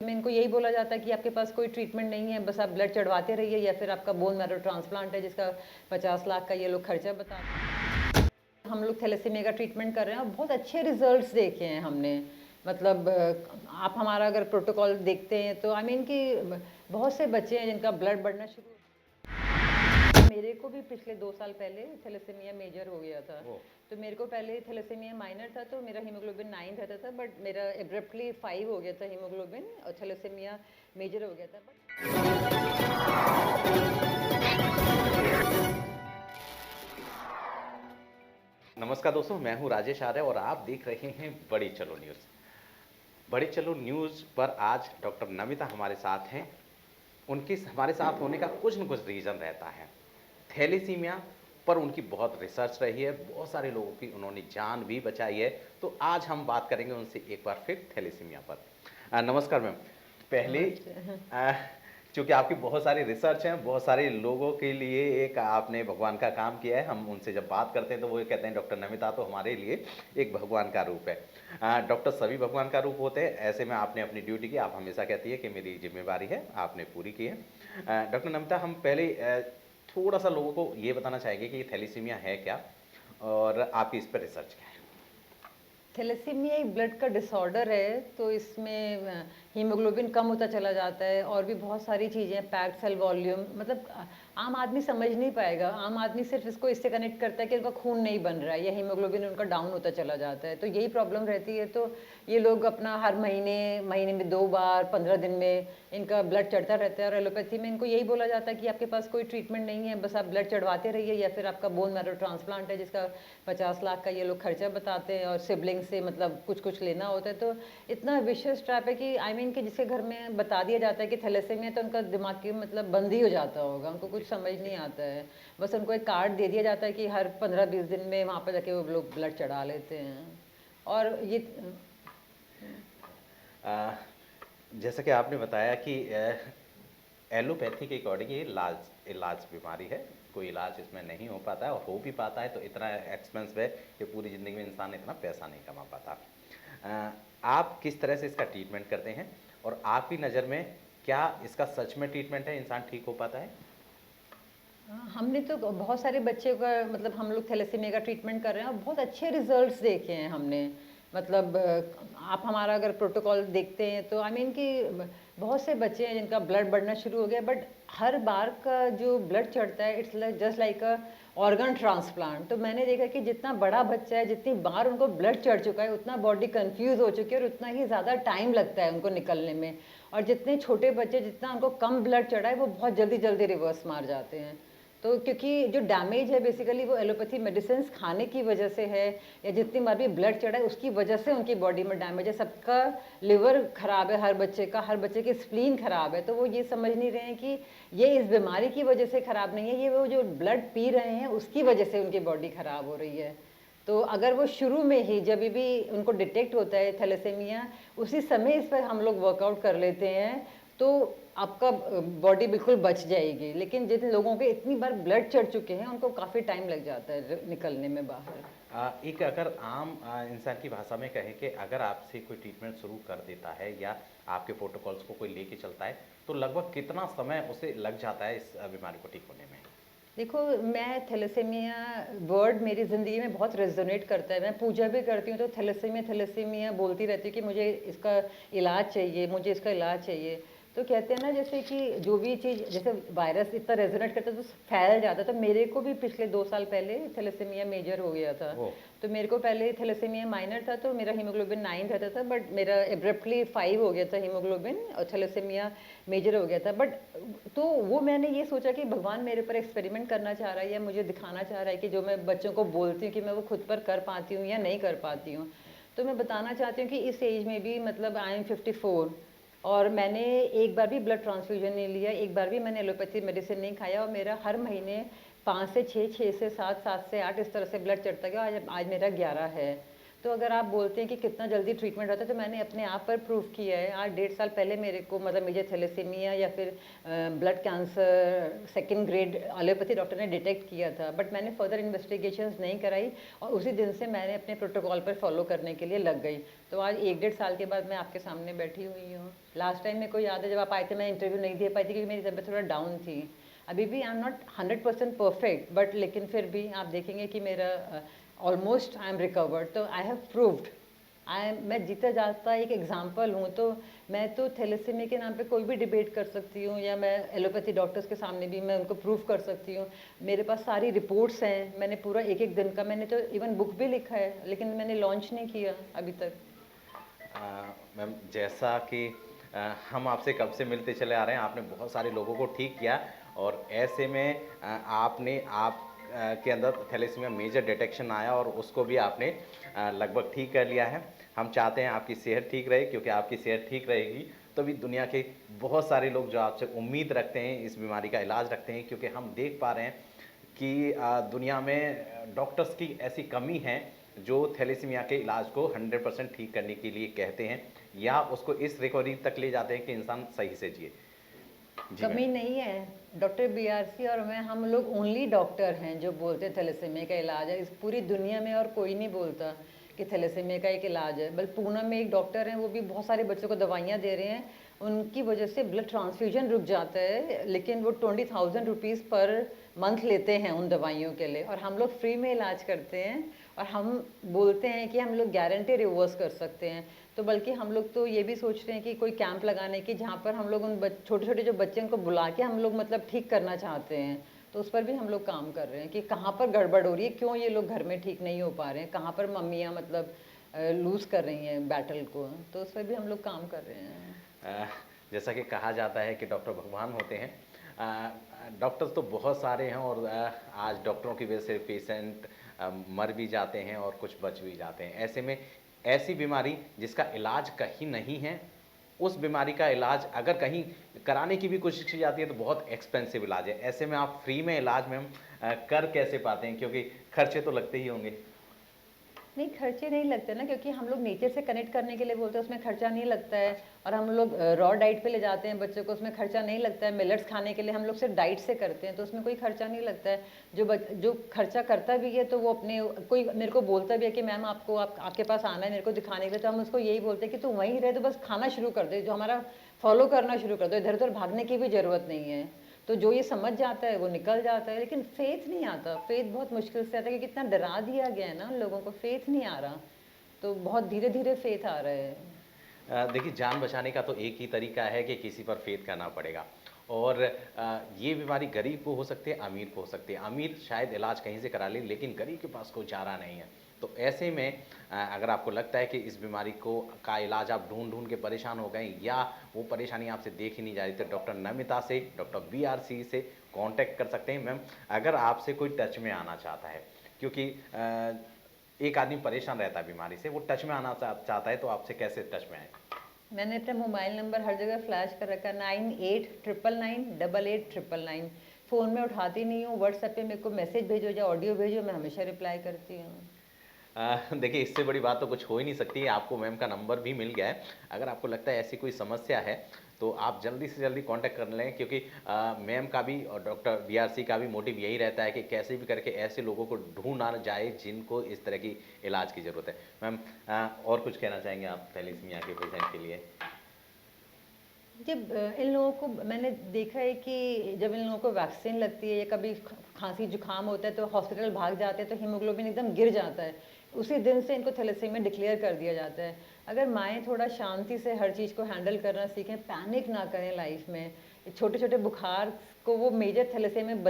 में इनको यही बोला जाता है कि आपके पास कोई ट्रीटमेंट नहीं है, बस आप ब्लड चढ़वाते रहिए या फिर आपका बोन मैरो ट्रांसप्लांट है जिसका 50 लाख का ये लोग खर्चा बताते हैं। हम लोग थैलेसीमिया का ट्रीटमेंट कर रहे हैं और बहुत अच्छे रिजल्ट्स देखे हैं हमने। मतलब आप हमारा अगर प्रोटोकॉल देखते हैं तो आई मीन कि बहुत से बच्चे हैं जिनका ब्लड बढ़ना शुरू। मेरे को भी पिछले 2 साल पहले थैलेसीमिया मेजर हो गया था। तो मेरे को पहले थैलेसीमिया माइनर था तो मेरा हीमोग्लोबिन 9 रहता था, बट मेरा एब्रप्टली 5 हो गया था हीमोग्लोबिन और थैलेसीमिया मेजर हो गया था। नमस्कार दोस्तों, मैं हूं राजेश आर्य और आप देख रहे हैं बड़ी चलो न्यूज़। बड़ी चलो न्यूज़ पर आज डॉक्टर नमिता हमारे साथ हैं। उनके हमारे साथ होने का कुछ न कुछ रीज़न रहता है। थैलेसीमिया पर उनकी बहुत रिसर्च रही है, बहुत सारे लोगों की उन्होंने जान भी बचाई है। तो आज हम बात करेंगे उनसे एक बार फिर थैलेसीमिया पर। नमस्कार मैम। पहले चूँकि आपकी बहुत सारी रिसर्च हैं, बहुत सारे लोगों के लिए एक आपने भगवान का काम किया है। हम उनसे जब बात करते हैं तो वो ये कहते हैं डॉक्टर नमिता तो हमारे लिए एक भगवान का रूप है। डॉक्टर सभी भगवान का रूप होते हैं, ऐसे में आपने अपनी ड्यूटी की। आप हमेशा कहती है कि मेरी जिम्मेवारी है, आपने पूरी की है। डॉक्टर नमिता, हम पहले थोड़ा सा लोगों को ये बताना चाहेंगे कि ये थैलेसीमिया है क्या और आपकी इस पर रिसर्च क्या है। थैलेसीमिया एक ब्लड का डिसऑर्डर है, तो इसमें हीमोग्लोबिन कम होता चला जाता है और भी बहुत सारी चीज़ें, पैक्ड सेल वॉल्यूम, मतलब आम आदमी समझ नहीं पाएगा। आम आदमी सिर्फ इसको इससे कनेक्ट करता है कि उनका खून नहीं बन रहा है या हीमोग्लोबिन उनका डाउन होता चला जाता है, तो यही प्रॉब्लम रहती है। तो ये लोग अपना हर महीने में 2 बार 15 दिन में इनका ब्लड चढ़ता रहता है और एलोपैथी में इनको यही बोला जाता है कि आपके पास कोई ट्रीटमेंट नहीं है, बस आप ब्लड चढ़वाते रहिए या फिर आपका बोन मैरो ट्रांसप्लांट है जिसका 50 लाख का ये लोग खर्चा बताते हैं और सिबलिंग से मतलब कुछ लेना होता है। तो इतना विशिष्ट ट्रैप है कि आई मीन कि जिसके घर में बता दिया जाता है कि थैलेसीमिया, तो उनका दिमाग की मतलब बंद ही हो जाता होगा, उनको कुछ समझ नहीं आता है। बस उनको एक कार्ड दे दिया जाता है कि हर 15-20 दिन में वहाँ पर जाके वो लोग ब्लड चढ़ा लेते हैं। और ये जैसा कि आपने बताया कि एलोपैथी के अकॉर्डिंग ये इलाज बीमारी है, कोई इलाज इसमें नहीं हो पाता है और हो भी पाता है तो इतना एक्सपेंसिव है कि पूरी ज़िंदगी में इंसान इतना पैसा नहीं कमा पाता। आप किस तरह से इसका ट्रीटमेंट करते हैं और आपकी नज़र में क्या इसका सच में ट्रीटमेंट है, इंसान ठीक हो पाता है? हमने तो बहुत सारे बच्चे का मतलब हम लोग थैलेसीमिया का ट्रीटमेंट कर रहे हैं और बहुत अच्छे रिजल्ट्स देखे हैं हमने। मतलब आप हमारा अगर प्रोटोकॉल देखते हैं तो आई मीन कि बहुत से बच्चे हैं जिनका ब्लड बढ़ना शुरू हो गया, बट हर बार का जो ब्लड चढ़ता है it's just like a organ transplant. तो मैंने देखा कि जितना बड़ा बच्चा है, जितनी बार उनको ब्लड चढ़ चुका है, उतना बॉडी कंफ्यूज हो चुकी है और उतना ही ज़्यादा टाइम लगता है उनको निकलने में। और जितने छोटे बच्चे, जितना उनको कम ब्लड चढ़ा है, वो बहुत जल्दी जल्दी रिवर्स मार जाते हैं। तो क्योंकि जो डैमेज है बेसिकली वो एलोपैथी मेडिसिन खाने की वजह से है, या जितनी बार भी ब्लड चढ़ा है उसकी वजह से उनकी बॉडी में डैमेज है। सबका लिवर खराब है, हर बच्चे की स्प्लीन खराब है, तो वो ये समझ नहीं रहे हैं कि ये इस बीमारी की वजह से खराब नहीं है, ये वो जो ब्लड पी रहे हैं उसकी वजह से उनकी बॉडी खराब हो रही है। तो अगर वो शुरू में ही जब भी उनको डिटेक्ट होता है थैलेसीमिया, उसी समय इस पर हम लोग वर्कआउट कर लेते हैं तो आपका बॉडी बिल्कुल बच जाएगी। लेकिन जिन लोगों के इतनी बार ब्लड चढ़ चुके हैं उनको काफ़ी टाइम लग जाता है निकलने में बाहर। एक अगर आम इंसान की भाषा में कहें कि अगर आपसे कोई ट्रीटमेंट शुरू कर देता है या आपके प्रोटोकॉल्स को कोई लेके चलता है तो लगभग कितना समय उसे लग जाता है इस बीमारी को ठीक होने में? देखो, मैं थैलेसीमिया वर्ड मेरी ज़िंदगी में बहुत रेजोनेट करता है। मैं पूजा भी करती हूँ तो थैलेसीमिया थैलेसीमिया बोलती रहती हूँ कि मुझे इसका इलाज चाहिए, मुझे इसका इलाज चाहिए। तो कहते हैं ना, जैसे कि जो भी चीज़, जैसे वायरस इतना रेजोनेट करता है तो फैल जाता है। तो मेरे को भी पिछले 2 साल पहले थैलेसीमिया मेजर हो गया था। ओह। तो मेरे को पहले थैलेसीमिया माइनर था तो मेरा हीमोग्लोबिन 9 रहता था, बट मेरा एब्रप्टली 5 हो गया था हीमोग्लोबिन और थैलेसीमिया मेजर हो गया था। बट तो वो मैंने ये सोचा कि भगवान मेरे पर एक्सपेरिमेंट करना चाह रहा है या मुझे दिखाना चाह रहा है कि जो मैं बच्चों को बोलती हूँ कि मैं वो खुद पर कर पाती हूँ या नहीं कर पाती हूँ। तो मैं बताना चाहती हूँ कि इस एज में भी, मतलब आई एम 54 और मैंने एक बार भी ब्लड ट्रांसफ्यूजन नहीं लिया, एक बार भी मैंने एलोपैथी मेडिसिन नहीं खाया और मेरा हर महीने 5 से 6, 6 से 7, 7 से 8 इस तरह से ब्लड चढ़ता गया। आज मेरा 11 है। तो अगर आप बोलते हैं कि कितना जल्दी ट्रीटमेंट होता है, तो मैंने अपने आप पर प्रूव किया है। आज 1.5 साल पहले मेरे को मतलब मेजर थैलेसीमिया या फिर blood cancer second grade allopathy doctor ने डिटेक्ट किया था, बट मैंने फर्दर इन्वेस्टिगेशंस नहीं कराई और उसी दिन से मैंने अपने प्रोटोकॉल पर फॉलो करने के लिए लग गई। तो आज 1-1.5 साल के बाद मैं आपके सामने बैठी हुई हूँ। लास्ट टाइम मेरे को याद है जब आप आए थे, मैं इंटरव्यू नहीं दे पाई थी क्योंकि मेरी तबीयत थोड़ा डाउन थी। अभी भी I am not 100% perfect, but लेकिन फिर भी आप देखेंगे कि मेरा ऑलमोस्ट आई एम रिकवर्ड। तो आई हैव प्रूव्ड, मैं जीता जाता एक एग्जाम्पल हूँ। तो मैं तो थैलेसीमिया के नाम पे कोई भी डिबेट कर सकती हूँ, या मैं एलोपैथी डॉक्टर्स के सामने भी मैं उनको प्रूव कर सकती हूँ। मेरे पास सारी रिपोर्ट्स हैं, मैंने पूरा एक एक दिन का, मैंने तो इवन बुक भी लिखा है, लेकिन मैंने लॉन्च नहीं किया अभी तक। मैम, जैसा कि हम आपसे कब से मिलते चले आ रहे हैं, आपने बहुत सारे लोगों को ठीक किया और ऐसे में आपने आप के अंदर थैलेसीमिया मेजर डिटेक्शन आया और उसको भी आपने लगभग ठीक कर लिया है। हम चाहते हैं आपकी सेहत ठीक रहे, क्योंकि आपकी सेहत ठीक रहेगी तो भी दुनिया के बहुत सारे लोग जो आपसे उम्मीद रखते हैं, इस बीमारी का इलाज रखते हैं, क्योंकि हम देख पा रहे हैं कि दुनिया में डॉक्टर्स की ऐसी कमी है जो थैलेसीमिया के इलाज को 100% ठीक करने के लिए कहते हैं या उसको इस रिकवरी तक ले जाते हैं कि इंसान सही से जिए। जी कमी मैम। नहीं है, डॉक्टर बीआरसी और मैं, हम लोग ओनली डॉक्टर हैं जो बोलते हैं थैलेसीमिया का इलाज है। इस पूरी दुनिया में और कोई नहीं बोलता कि थैलेसीमिया का एक इलाज है। बल्कि पूना में एक डॉक्टर हैं, वो भी बहुत सारे बच्चों को दवाइयाँ दे रहे हैं, उनकी वजह से ब्लड ट्रांसफ्यूजन रुक जाता है, लेकिन वो 20,000 रुपीज़ पर मंथ लेते हैं उन दवाइयों के लिए, और हम लोग फ्री में इलाज करते हैं। और हम बोलते हैं कि हम लोग गारंटी रिवर्स कर सकते हैं। तो बल्कि हम लोग तो ये भी सोच रहे हैं कि कोई कैंप लगाने की, जहाँ पर हम लोग उन छोटे छोटे जो बच्चे उनको बुला के हम लोग मतलब ठीक करना चाहते हैं। तो उस पर भी हम लोग काम कर रहे हैं कि कहाँ पर गड़बड़ हो रही है, क्यों ये लोग घर में ठीक नहीं हो पा रहे हैं, कहाँ पर मम्मियाँ मतलब लूज़ कर रही हैं बैटल को। तो उस पर भी हम लोग काम कर रहे हैं। जैसा कि कहा जाता है कि डॉक्टर भगवान होते हैं, डॉक्टर्स तो बहुत सारे हैं और आज डॉक्टरों की वजह से पेशेंट मर भी जाते हैं और कुछ बच भी जाते हैं। ऐसे में ऐसी बीमारी जिसका इलाज कहीं नहीं है, उस बीमारी का इलाज अगर कहीं कराने की भी कोशिश की जाती है तो बहुत एक्सपेंसिव इलाज है। ऐसे में आप फ्री में इलाज मैम कर कैसे पाते हैं, क्योंकि खर्चे तो लगते ही होंगे। नहीं, खर्चे नहीं लगते ना, क्योंकि हम लोग नेचर से कनेक्ट करने के लिए बोलते हैं, उसमें खर्चा नहीं लगता है। और हम लोग रॉ डाइट पे ले जाते हैं बच्चों को, उसमें खर्चा नहीं लगता है। मिलेट्स खाने के लिए हम लोग सिर्फ डाइट से करते हैं, तो उसमें कोई खर्चा नहीं लगता है। जो खर्चा करता भी है तो वो अपने, कोई मेरे को बोलता भी है कि मैम आपको आपके पास आना है मेरे को दिखाने के लिए, तो हम उसको यही बोलते हैं कि तू वहीं रहे, तो बस खाना शुरू कर दे, जो हमारा फॉलो करना शुरू कर दो, इधर उधर भागने की भी ज़रूरत नहीं है। तो जो ये समझ जाता है वो निकल जाता है, लेकिन फेथ नहीं आता। फेथ बहुत मुश्किल से आता है, क्योंकि कितना डरा दिया गया है ना उन लोगों को, फेथ नहीं आ रहा। तो बहुत धीरे धीरे फेथ आ रहा है। देखिए, जान बचाने का तो एक ही तरीका है कि किसी पर फेथ करना पड़ेगा। और ये बीमारी गरीब को हो सकती है, अमीर को हो सकती है। अमीर शायद इलाज कहीं से करा ले, लेकिन गरीब के पास कोई चारा नहीं है। तो ऐसे में अगर आपको लगता है कि इस बीमारी का इलाज आप ढूंढ ढूंढ के परेशान हो गए या वो परेशानी आपसे देखी नहीं जा रही, तो डॉक्टर नमिता से, डॉक्टर बीआरसी से कांटेक्ट कर सकते हैं। मैम, अगर आपसे कोई टच में आना चाहता है, क्योंकि एक आदमी परेशान रहता है बीमारी से, वो टच में आना चाहता है, तो आपसे कैसे टच में आए? मैंने अपना मोबाइल नंबर हर जगह फ्लैश कर रखा है, 9899988899। फ़ोन में उठाती नहीं हूँ, व्हाट्सएप पे मेरे को मैसेज भेजो या ऑडियो भेजो, मैं हमेशा रिप्लाई करती हूँ। देखिए, इससे बड़ी बात तो कुछ हो ही नहीं सकती है। आपको मैम का नंबर भी मिल गया है। अगर आपको लगता है ऐसी कोई समस्या है तो आप जल्दी से जल्दी कांटेक्ट कर लें, क्योंकि मैम का भी और डॉक्टर बीआरसी का भी मोटिव यही रहता है कि कैसे भी करके ऐसे लोगों को ढूंढा जाए जिनको इस तरह की इलाज की ज़रूरत है। मैम, और कुछ कहना चाहेंगे आप थैलेसीमिया के पेशेंट के लिए? जब इन लोगों को मैंने देखा है कि जब इन लोगों को वैक्सीन लगती है या कभी खांसी जुकाम होता है तो हॉस्पिटल भाग जाते हैं, तो हीमोग्लोबिन एकदम गिर जाता है। उसी दिन से इनको थैलेसीमिया डिक्लेयर कर दिया जाता है। अगर माएँ थोड़ा शांति से हर चीज़ को हैंडल करना सीखें, पैनिक ना करें लाइफ में, छोटे छोटे बुखार को वो मेजर थैलेसीमिया में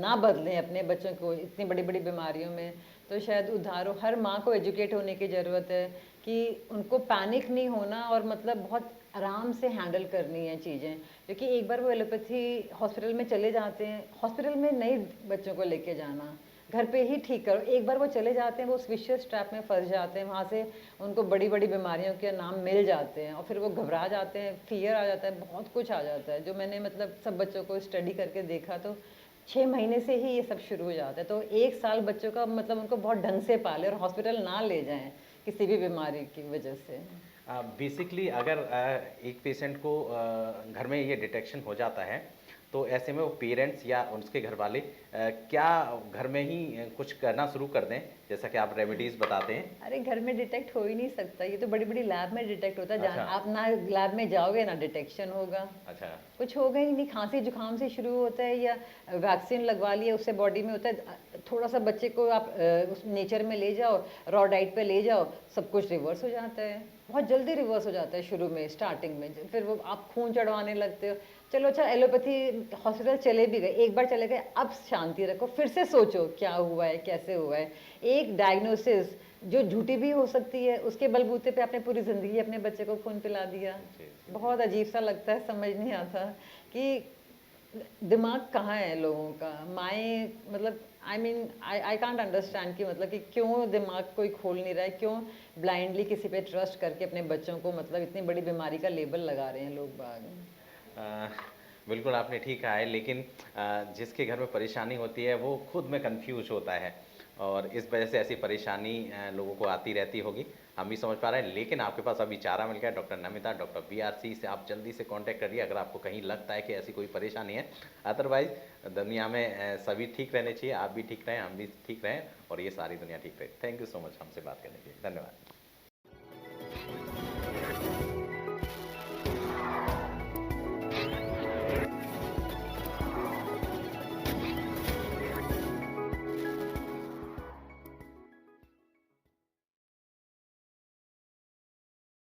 ना बदलें अपने बच्चों को इतनी बड़ी बड़ी बीमारियों में, तो शायद उद्धार हो। हर माँ को एजुकेट होने की ज़रूरत है कि उनको पैनिक नहीं होना और मतलब बहुत आराम से हैंडल करनी है चीज़ें। क्योंकि एक बार वो एलोपैथी हॉस्पिटल में चले जाते हैं, हॉस्पिटल में नहीं बच्चों को लेके जाना, घर पे ही ठीक करो। एक बार वो चले जाते हैं, वो उस विशियस ट्रैप में फंस जाते हैं, वहाँ से उनको बड़ी बड़ी बीमारियों के नाम मिल जाते हैं और फिर वो घबरा जाते हैं, फियर आ जाता है, बहुत कुछ आ जाता है। जो मैंने मतलब सब बच्चों को स्टडी करके देखा, तो 6 महीने से ही ये सब शुरू हो जाता है। तो 1 साल बच्चों का मतलब उनको बहुत ढंग से पाले और हॉस्पिटल ना ले जाएं, किसी भी बीमारी की वजह से। बेसिकली अगर एक पेशेंट को घर में ये डिटेक्शन हो जाता है तो ऐसे में वो पेरेंट्स या उसके घर वाले क्या घर में ही कुछ करना शुरू कर दें, जैसा कि आप रेमेडीज बताते हैं? अरे घर में डिटेक्ट हो ही नहीं सकता, ये तो बड़ी बड़ी लैब में डिटेक्ट होता है। अच्छा। जहाँ आप ना लैब में जाओगे ना डिटेक्शन होगा, अच्छा। कुछ होगा ही नहीं। खांसी जुकाम से शुरू होता है या वैक्सीन लगवा लिया उससे बॉडी में होता है। थोड़ा सा बच्चे को आप उस नेचर में ले जाओ, रॉ डाइट पे ले जाओ, सब कुछ रिवर्स हो जाता है, बहुत जल्दी रिवर्स हो जाता है शुरू में, स्टार्टिंग में। फिर वो आप खून चढ़वाने लगते हो। चलो अच्छा, एलोपैथी हॉस्पिटल चले भी गए, एक बार चले गए, अब शांति रखो, फिर से सोचो क्या हुआ है, कैसे हुआ है। एक डायग्नोसिस जो झूठी भी हो सकती है, उसके बलबूते पे आपने पूरी ज़िंदगी अपने बच्चे को खून पिला दिया। जी, जी। बहुत अजीब सा लगता है, समझ नहीं आता कि दिमाग कहाँ है लोगों का। माएँ मतलब I mean I can't understand कि मतलब कि क्यों दिमाग कोई खोल नहीं रहा है, क्यों ब्लाइंडली किसी पे ट्रस्ट करके अपने बच्चों को मतलब इतनी बड़ी बीमारी का लेबल लगा रहे हैं लोग बाग। अ, बिल्कुल आपने ठीक कहा है, लेकिन जिसके घर में परेशानी होती है वो खुद में कंफ्यूज होता है और इस वजह से ऐसी परेशानी लोगों को आती रहती होगी, हम भी समझ पा रहे हैं। लेकिन आपके पास अभी चारा मिल गया, डॉक्टर नमिता, डॉक्टर बीआरसी से आप जल्दी से कांटेक्ट करिए अगर आपको कहीं लगता है कि ऐसी कोई परेशानी है। अदरवाइज दुनिया में सभी ठीक रहने चाहिए, आप भी ठीक रहें, हम भी ठीक रहें और ये सारी दुनिया ठीक रहे। थैंक यू सो मच हमसे बात करने के लिए, धन्यवाद।